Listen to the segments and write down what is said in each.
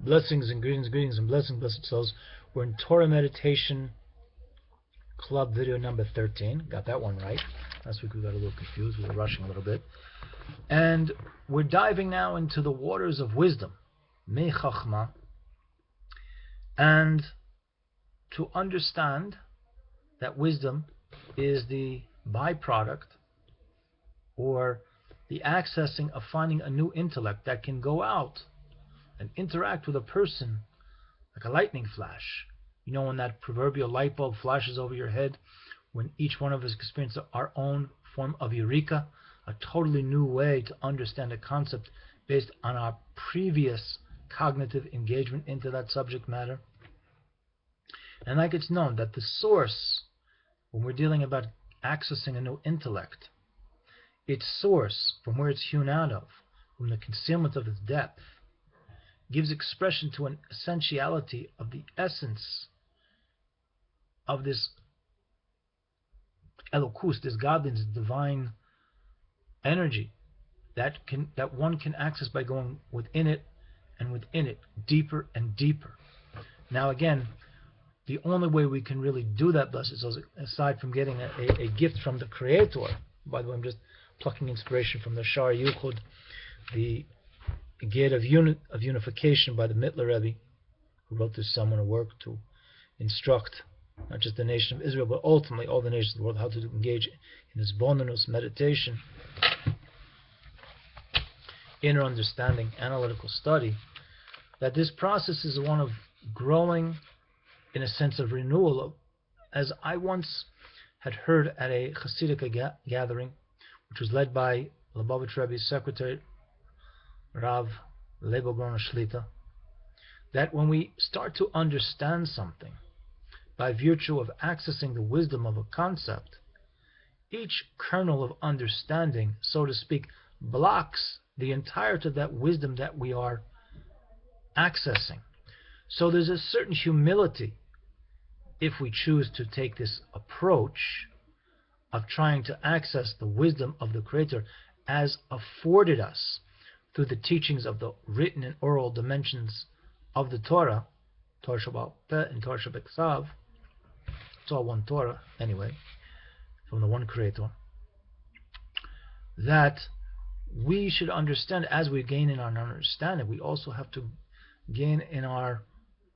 Blessings and greetings and blessings, blessed souls. We're in Torah Meditation Club video number 13. Got that one right. Last week we got a little confused. We were rushing a little bit. And we're diving now into the waters of wisdom, Me Chachma, and to understand that wisdom is the byproduct or the accessing of finding a new intellect that can go out and interact with a person like a lightning flash. You know, when that proverbial light bulb flashes over your head, when each one of us experiences our own form of eureka, a totally new way to understand a concept based on our previous cognitive engagement into that subject matter. And like it's known that the source, when we're dealing about accessing a new intellect, its source, from where it's hewn out of, from the concealment of its depth, gives expression to an essentiality of the essence of this elokus, this godliness, divine energy that one can access by going within it and within it, deeper and deeper. Now again, the only way we can really do that, blessed souls, aside from getting a gift from the Creator, by the way, I'm just plucking inspiration from the Shar Yuchud, the Gate of Unification by the Mittler Rebbe, who wrote this seminar work to instruct not just the nation of Israel, but ultimately all the nations of the world how to engage in this bonus meditation, inner understanding, analytical study, that this process is one of growing in a sense of renewal. As I once had heard at a Hasidic gathering, which was led by Lubavitch Rebbe's secretary, Rav Lebogron Shlita, that when we start to understand something by virtue of accessing the wisdom of a concept, each kernel of understanding, so to speak, blocks the entirety of that wisdom that we are accessing. So there's a certain humility, if we choose to take this approach of trying to access the wisdom of the Creator as afforded us through the teachings of the written and oral dimensions of the Torah, Torah Shabbat Peh and Torah Shabbat Ksav. It's all one Torah anyway, from the one Creator. That we should understand, as we gain in our understanding, we also have to gain in our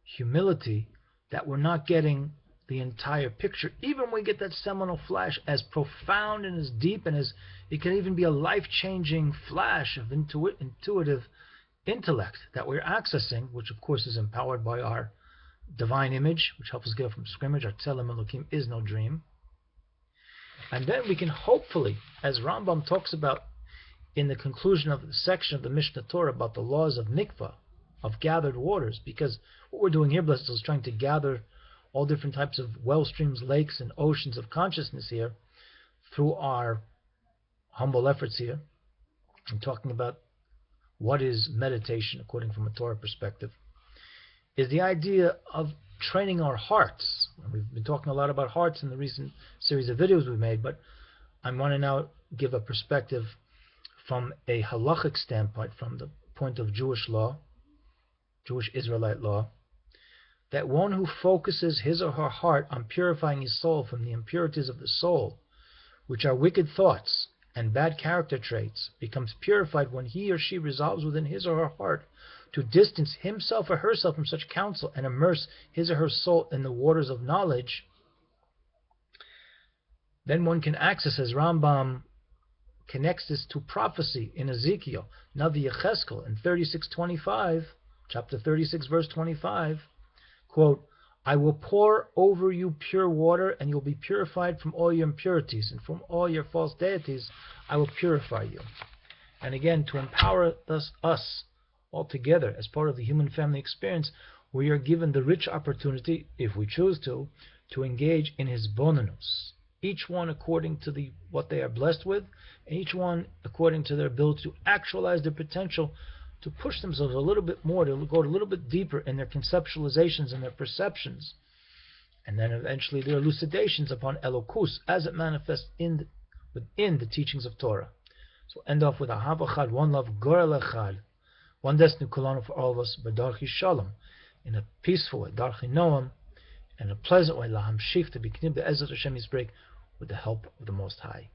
humility that we're not getting the entire picture. Even when we get that seminal flash, as profound and as deep and as it can even be a life-changing flash of intuitive intellect that we're accessing, which of course is empowered by our divine image, which helps us get up from scrimmage. Our Tzelem Elokim is no dream. And then we can hopefully, as Rambam talks about in the conclusion of the section of the Mishnah Torah about the laws of mikvah, of gathered waters, because what we're doing here, blessed, is trying to gather all different types of well streams, lakes, and oceans of consciousness here through our humble efforts here. I'm talking about what is meditation according from a Torah perspective, is the idea of training our hearts. And we've been talking a lot about hearts in the recent series of videos we've made, but I want to now give a perspective from a halachic standpoint, from the point of Jewish law, Jewish Israelite law, that one who focuses his or her heart on purifying his soul from the impurities of the soul, which are wicked thoughts and bad character traits, becomes purified when he or she resolves within his or her heart to distance himself or herself from such counsel and immerse his or her soul in the waters of knowledge. Then one can access, as Rambam connects this to prophecy in Ezekiel, Navi Yecheskel in 36:25, chapter 36, verse 25, quote, I will pour over you pure water, and you'll be purified from all your impurities, and from all your false deities I will purify you. And again, to empower us all together as part of the human family experience, we are given the rich opportunity, if we choose to engage in his bonanus. Each one according to what they are blessed with, and each one according to their ability to actualize their potential, to push themselves a little bit more, to go a little bit deeper in their conceptualizations and their perceptions, and then eventually their elucidations upon elokus as it manifests within the teachings of Torah. So end off with Ahava Chad, one love, Gorel Echad, one destiny kulanu for all of us, Badarchi Shalom, in a peaceful way, Darchi Noam, in a pleasant way, Laham Shif, to be continued, Be'ezrat Hashem Yisbrek, with the help of the Most High.